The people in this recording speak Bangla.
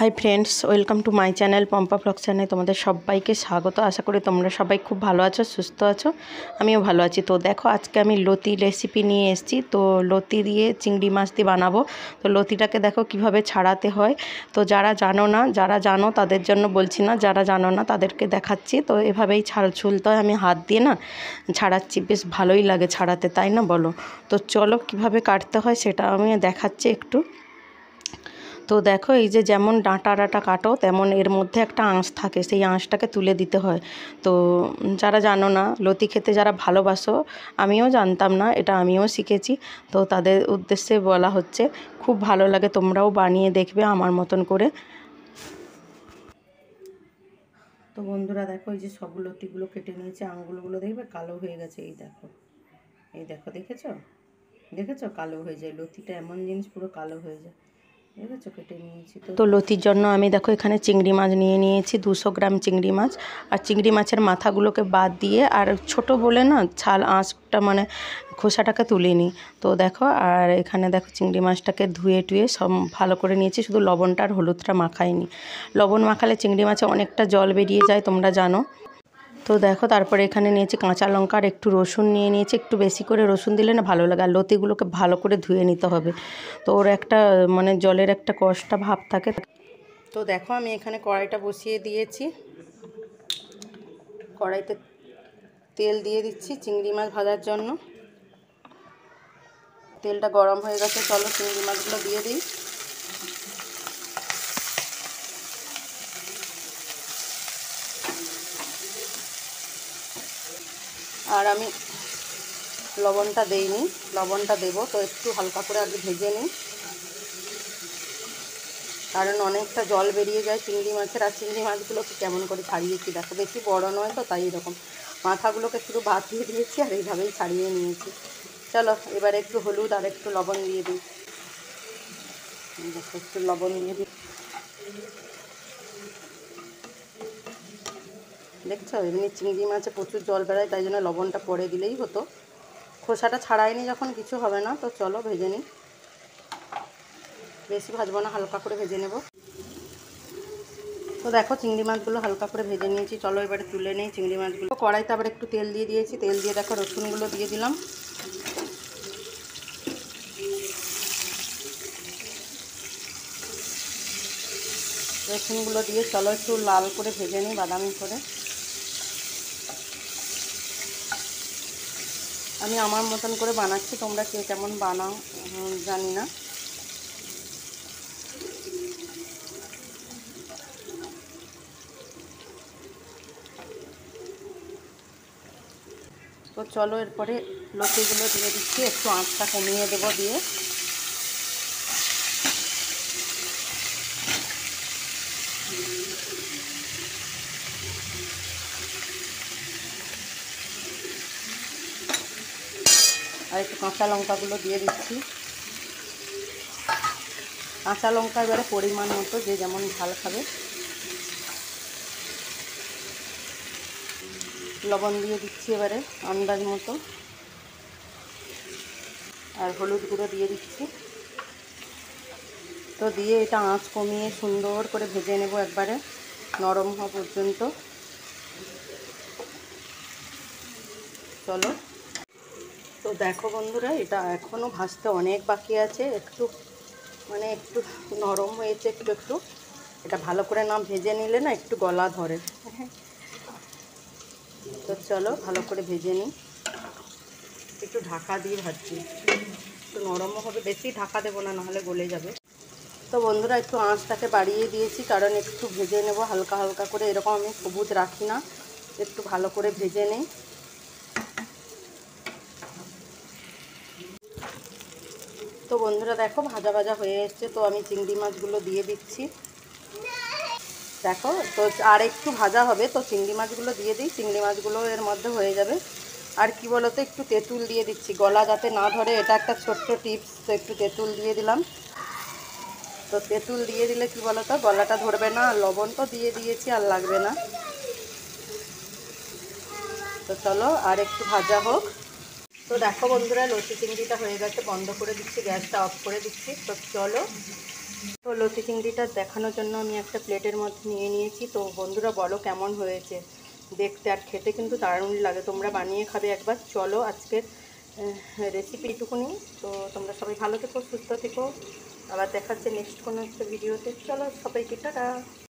Hi friends, welcome to my channel Pampa blog channel. তোমাদের সবাইকে স্বাগত। আশা করি তোমরা সবাই খুব ভালো আছো, সুস্থ আছো। আমিও ভালো আছি। তো দেখো, আজকে আমি লতি রেসিপি নিয়ে এসেছি। তো লতি দিয়ে চিংড়ি মাছ দিয়ে বানাবো। তো লতিটাকে দেখো কিভাবে ছাড়াতে হয়। তো যারা জানো তাদের জন্য বলছি না, যারা জানো না তাদেরকে দেখাচ্ছি। তো এভাবেই ছুলতে হয়। আমি হাত দিয়ে না ছাড়াচ্ছি, বেশ ভালোই লাগে ছাড়াতে, তাই না বলো? তো চলো কিভাবে কাটতে হয় সেটা আমি দেখাচ্ছি একটু। তো দেখো, এই যে যেমন ডাঁটা কাটো, তেমন এর মধ্যে একটা আঁশ থাকে, সেই আঁশটাকে তুলে দিতে হয়। তো যারা জানো না, লতি খেতে যারা ভালোবাসো, আমিও জানতাম না, এটা আমিও শিখেছি। তো তাদের উদ্দেশ্যে বলা হচ্ছে, খুব ভালো লাগে, তোমরাও বানিয়ে দেখবে আমার মতন করে। তো বন্ধুরা দেখো, এই যে সব লতিগুলো কেটে নিয়েছে, আঙুলগুলো দেখবে কালো হয়ে গেছে। এই দেখো দেখেছো কালো হয়ে যায় লতিটা, এমন জিনিস পুরো কালো হয়ে যায়। দেখেছো কেটে নিয়েছি। তো লতির জন্য আমি দেখো এখানে চিংড়ি মাছ নিয়ে নিয়েছি, 200 গ্রাম চিংড়ি মাছ। আর চিংড়ি মাছের মাথাগুলোকে বাদ দিয়ে, আর ছোট বলে না ছাল আঁশটা মানে খোসাটাকে তুলে নিই। তো দেখো, আর এখানে দেখো চিংড়ি মাছটাকে ধুয়ে সব ভালো করে নিয়েছি, শুধু লবণটা আর হলুদটা মাখাইনি। লবণ মাখালে চিংড়ি মাছে অনেকটা জল বেরিয়ে যায়, তোমরা জানো। তো দেখো, তারপরে এখানে নিয়েছি কাঁচা লঙ্কা আর একটু রসুন নিয়ে নিয়েছি। একটু বেশি করে রসুন দিলে না ভালো লাগে। আর লতিগুলোকে ভালো করে ধুয়ে নিতে হবে। তো ওর একটা মানে জলের একটা কষটা ভাব থাকে। তো দেখো, আমি এখানে কড়াইটা বসিয়ে দিয়েছি। কড়াইতে তেল দিয়ে দিচ্ছি চিংড়ি মাছ ভাজার জন্য। তেলটা গরম হয়ে গেছে, চলো চিংড়ি মাছগুলো দিয়ে দিই। আর আমি লবণটা দেইনি, লবণটা দেবো। তো একটু হালকা করে আগে ভেজে নিই, কারণ অনেকটা জল বেরিয়ে যায় চিংড়ি মাছের। আর চিংড়ি মাছগুলোকে কেমন করে ছাড়িয়েছি দেখো, বেশি বড় নয় তো, তাই এরকম মাথাগুলোকে শুধু বাদ দিয়ে দিয়েছি আর এইভাবেই ছাড়িয়ে নিয়েছি। চলো এবার একটু হলুদ আর একটু লবণ দিয়ে দিই। দেখো একটু লবণ দিয়ে দিই। দেখছো, এমনি চিংড়ি মাছে প্রচুর জল বেরোয়, তাই জন্য লবণটা পরে দিলেই হতো। খোসাটা ছাড়াইনি যখন, কিছু হবে না। তো চলো ভেজে নিই, বেশি ভাজবো না, হালকা করে ভেজে নেব। তো দেখো চিংড়ি মাছগুলো হালকা করে ভেজে নিয়েছি, চলো এবারে তুলে নিই চিংড়ি মাছগুলো। কড়াইতে আবার একটু তেল দিয়ে দিয়েছি, তেল দিয়ে দেখো রসুনগুলো দিয়ে দিলাম। রসুনগুলো দিয়ে চলো একটু লাল করে ভেজে নিই, বাদামি করে। আমি আমার মতন করে বানাচ্ছি, তোমরা কে কেমন বানাও জানি না। তো চলো এরপরে লতিগুলো দিয়ে দিচ্ছি, একটু আঁচটা কমিয়ে দেবো দিয়ে। আর একটু কাঁচা লঙ্কাগুলো দিয়ে দিচ্ছি। কাঁচা লঙ্কা এবারে পরিমাণ মতো, যে যেমন ঝাল খাবে। লবণ দিয়ে দিচ্ছি এবারে আন্দাজ মতো, আর হলুদ গুঁড়ো দিয়ে দিচ্ছি। তো দিয়ে এটা আঁচ কমিয়ে সুন্দর করে ভেজে নেব, একবারে নরম হওয়া পর্যন্ত। চলো, তো দেখো বন্ধুরা, এটা এখনও ভাজতে অনেক বাকি আছে। একটু নরম হয়েছে একটু। এটা ভালো করে না ভেজে নিলে না একটু গলা ধরে। তো চলো ভালো করে ভেজে নিই, একটু ঢাকা দিয়ে ভাজছি, একটু নরমও হবে। বেশি ঢাকা দেবো না, নাহলে গলে যাবে। তো বন্ধুরা, একটু আঁচটাকে বাড়িয়ে দিয়েছি, কারণ একটু ভেজে নেব হালকা হালকা করে। এরকম আমি সবুজ রাখি না, একটু ভালো করে ভেজে নিই। তো বন্ধুরা দেখো, ভাজা ভাজা হয়ে এসছে। তো আমি চিংড়ি মাছগুলো দিয়ে দিচ্ছি। দেখো, তো আর একটু ভাজা হবে, তো চিংড়ি মাছগুলো দিয়ে দিই। চিংড়ি মাছগুলো এর মধ্যে হয়ে যাবে। আর কি বলো তো, একটু তেঁতুল দিয়ে দিচ্ছি, গলা যাতে না ধরে, এটা একটা ছোট্ট টিপস। তো একটু তেঁতুল দিয়ে দিলাম। তো তেঁতুল দিয়ে দিলে কি বলো তো, গলাটা ধরবে না। আর লবণ তো দিয়ে দিয়েছি, আর লাগবে না। তো চলো আর একটু ভাজা হোক। তো দেখো বন্ধুরা, লতি চিংড়িটা হয়ে গেছে, বন্ধ করে দিচ্ছি, গ্যাসটা অফ করে দিচ্ছি। তো চলো তো লতি চিংড়িটা দেখানোর জন্য আমি একটা প্লেটের মধ্যে নিয়ে নিয়েছি। তো বন্ধুরা বলো কেমন হয়েছে দেখতে, আর খেতে কিন্তু দারুণ লাগে। তোমরা বানিয়ে খাবে একবার। চলো আজকের রেসিপি এইটুকুনি। তো তোমরা সবাই ভালো থেকো, সুস্থ থেকো। আবার দেখাচ্ছে নেক্সট কোনো একটা ভিডিওতে। চলো সবাইকে টাটা।